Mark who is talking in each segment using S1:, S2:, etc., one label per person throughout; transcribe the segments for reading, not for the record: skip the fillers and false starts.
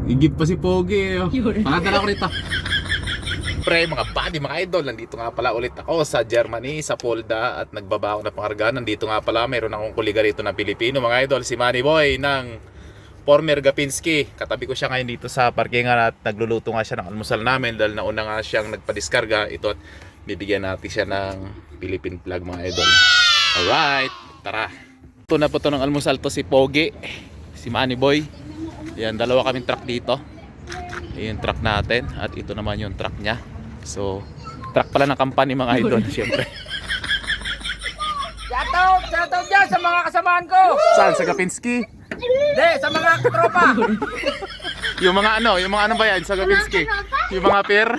S1: Igip pa si Pogi eh. Pakadala ko rito. Pre, mga buddy, mga idol, nandito nga pala ulit ako sa Germany, sa Polda, at nagbaba ako na pangarga. Nandito nga pala, mayroon akong kuliga rito na Pilipino, mga idol, si Manny Boy ng Former Gapinski. Katabi ko siya ngayon dito sa parkingan at nagluluto nga siya ng almusal namin dahil nauna nga siyang nagpadiskarga. Ito at bibigyan natin siya ng Philippine flag, mga idol. Alright, tara. Ito na po ito ng almusal to si Pogi, si Manny Boy. Yan, dalawa kaming truck dito. Yung truck natin at ito naman yung truck niya. So, truck pala ng company, mga idol, syempre.
S2: Shoutout dyan sa mga kasamahan ko.
S1: Saan? Sa Gapinski?
S2: Hindi, sa mga tropa.
S1: Yung mga ano ba yan sa Gapinski? Yung mga peer?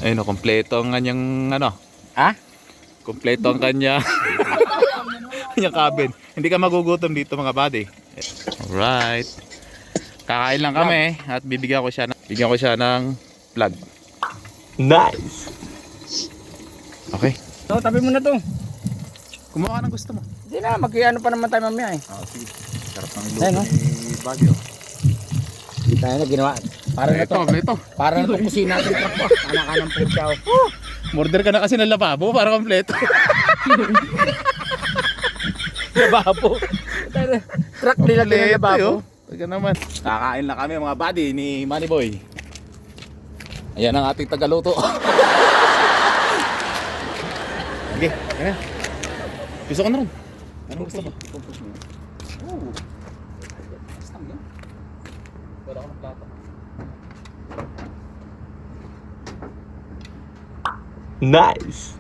S1: Ayun o, kompleto ang kanyang ano?
S2: Ha?
S1: Kompleto ang kanyang cabin. Hindi ka magugutom dito, mga buddy. Alright. Kakain lang kami at bigyan ko siya ng vlog. Nice. Okay.
S2: So, tabi mo na to.
S1: Kumuha ka ng gusto mo.
S2: Hindi na, mag-ano pa naman tayo mamaya eh.
S1: Sige. Sarap ng
S2: Ayun,
S1: luto
S2: no?
S1: ni Baguio.
S2: Hindi tayo na ginawa. Para na to.
S1: Ito.
S2: Para na to kusina natin truck mo. Anak-anang po siya.
S1: Murder ka na kasi ng lababo para kompleto.
S2: Lababo. Truck nila din ang lababo.
S1: Taga naman. Kakain lang kami, mga buddy ni Manny Boy. Ayan ang ating tagaluto. Sige, ayan. Gusto ko na rin. Anong gusto mo? Oo. Stang yan. Wala ako ng plato. Nice!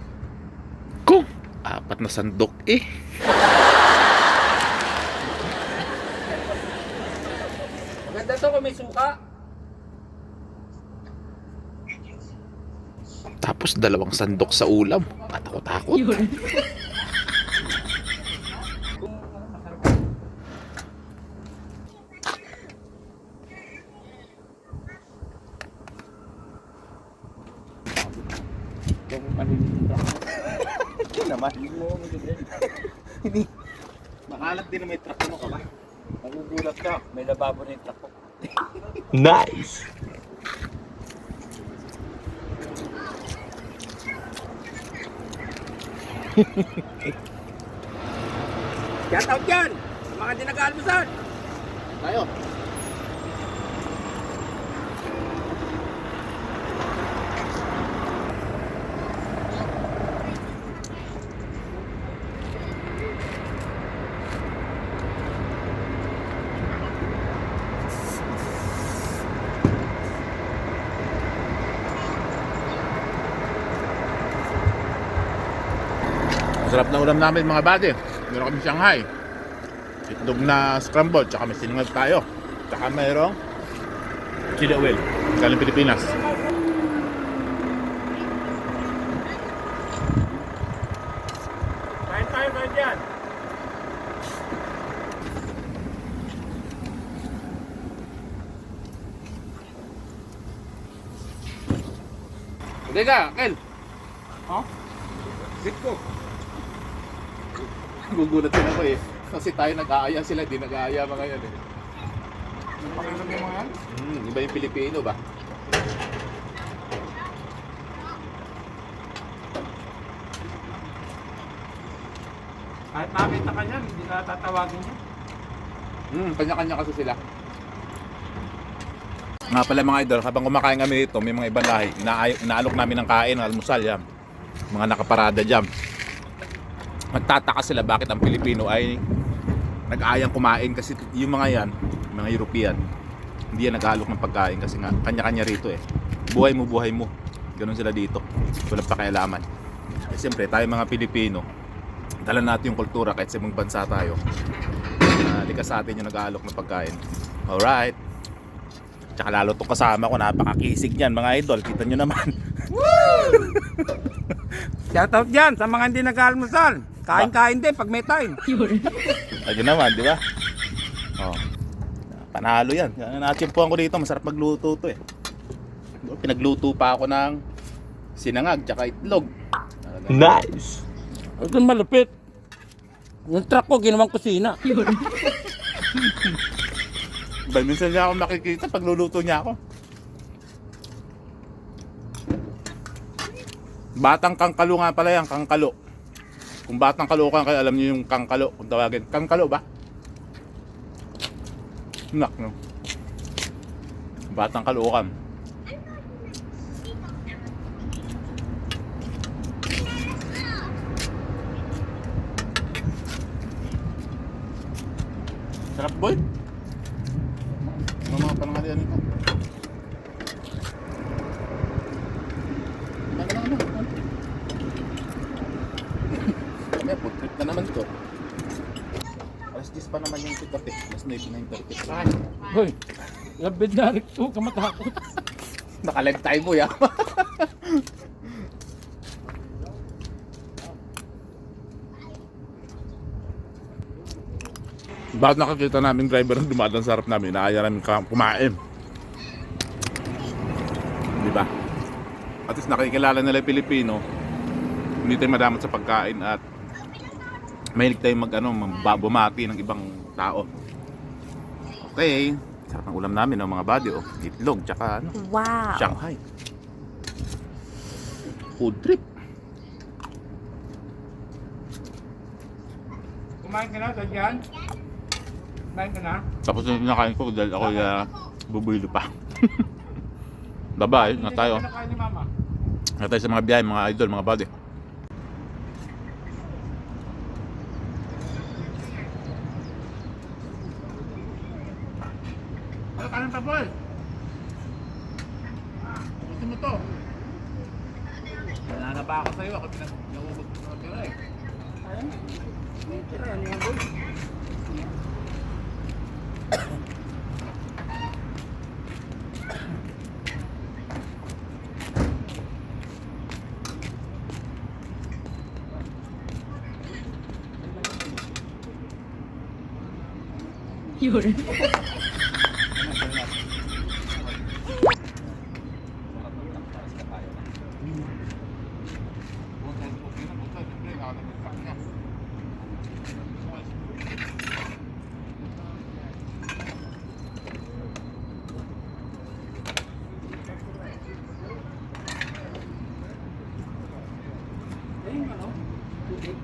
S1: Ko! Apat na sandok eh.
S2: Maganda to kung may suka.
S1: Tapos 2 sandok sa ulam. Katakot-takot. Naman. Hindi. Makalat din na may truck mo ka ba? Magugulat ka.
S2: May lababo na yung truck ko.
S1: Nice!
S2: Shoutout dyan sa mga di nag-aalmusan.
S1: Tayo. Sarap na ulam namin, mga buddy. Meron kami Shanghai. Itlog na scramble, tsaka may sinangag tayo. Tsaka mayroong chili oil. Galing Pilipinas.
S2: Kain tayo dyan.
S1: Hindi ka, Kel.
S2: Ha?
S1: Sit ko. Gugulat din ako eh. Kasi tayo nag-aaya sila, di nag-aaya mga yan eh.
S2: Pakinggan mo mga yan.
S1: Iba yung Pilipino ba?
S2: Kahit makita ka niyan, hindi ka tatawagin niya.
S1: Kanya-kanya kasi sila. Nga pala, mga idol, habang kumakain kami dito, may mga ibang lahi. Inaalok namin ng kain, ng almusal yan. Mga nakaparada dyan. Nagtataka sila bakit ang Pilipino ay nag-aayang kumain kasi yung mga yan, mga European, hindi yan nag-aalok ng pagkain kasi nga kanya-kanya rito eh. Buhay mo. Ganun sila dito. Walang pakialaman. Eh, siyempre, tayo mga Pilipino, dala natin yung kultura kahit sa ibang bansa tayo. Likas sa atin yung nag-aalok ng pagkain. Alright. Tsaka lalo itong kasama ko, napakakisig niyan, mga idol. Kita nyo naman.
S2: Shoutout dyan sa mga hindi nag-aalmusal. Kain-kain din pag may time.
S1: Ayun naman, di ba? Oh. Panalo yan. Natsimpuan ko dito, masarap magluto to eh. Pinagluto pa ako ng sinangag tsaka itlog.
S2: Nice! Ito malupit. Yung truck ko, ginawang kusina.
S1: Dahil minsan niya ako nakikita pag luluto niya ako. Batang kangkalo nga pala yan, kangkalo. Kung batang kalokan kayo, alam niyo yung kangkalo, kung tawagin. Kangkalo ba? Nak, no? Batang kalokan. Sarap, boy. Mga panangalian nito. May food trip na naman to. Alas 10 pa naman yung pick-up eh. Alas 9:30. Ay,
S2: Hoy, labid na rin to, kamatakot.
S1: naka-live tayo boy ah. Bakit nakakita namin driver ang dumadaan sa harap namin, naaya namin kumain. Di ba? At least nakikilala nila yung Pilipino. Hindi tayo madamot sa pagkain at mahilig tayo bumati ng ibang tao. Okay, sarap ang ulam namin ng mga buddy oh. Itlog, tsaka
S3: Wow.
S1: Shanghai. Food trip.
S2: Kumain ka na, Sadyan? Kumain ka na?
S1: Tapos yung nakain ko dahil ako bubuilo pa. Bye-bye, na tayo.
S2: Hindi ka kinakain ni Mama.
S1: Na tayo sa mga biyahe, mga idol, mga buddy. Ano kanin pa, boy? Gusto mo to? Nananaba ako sa'yo, ako pinag-uubog ko na tira eh.
S2: Ayun. May tira, ano yan, boy?
S3: Yun.
S2: Ayun, ano? Tubig.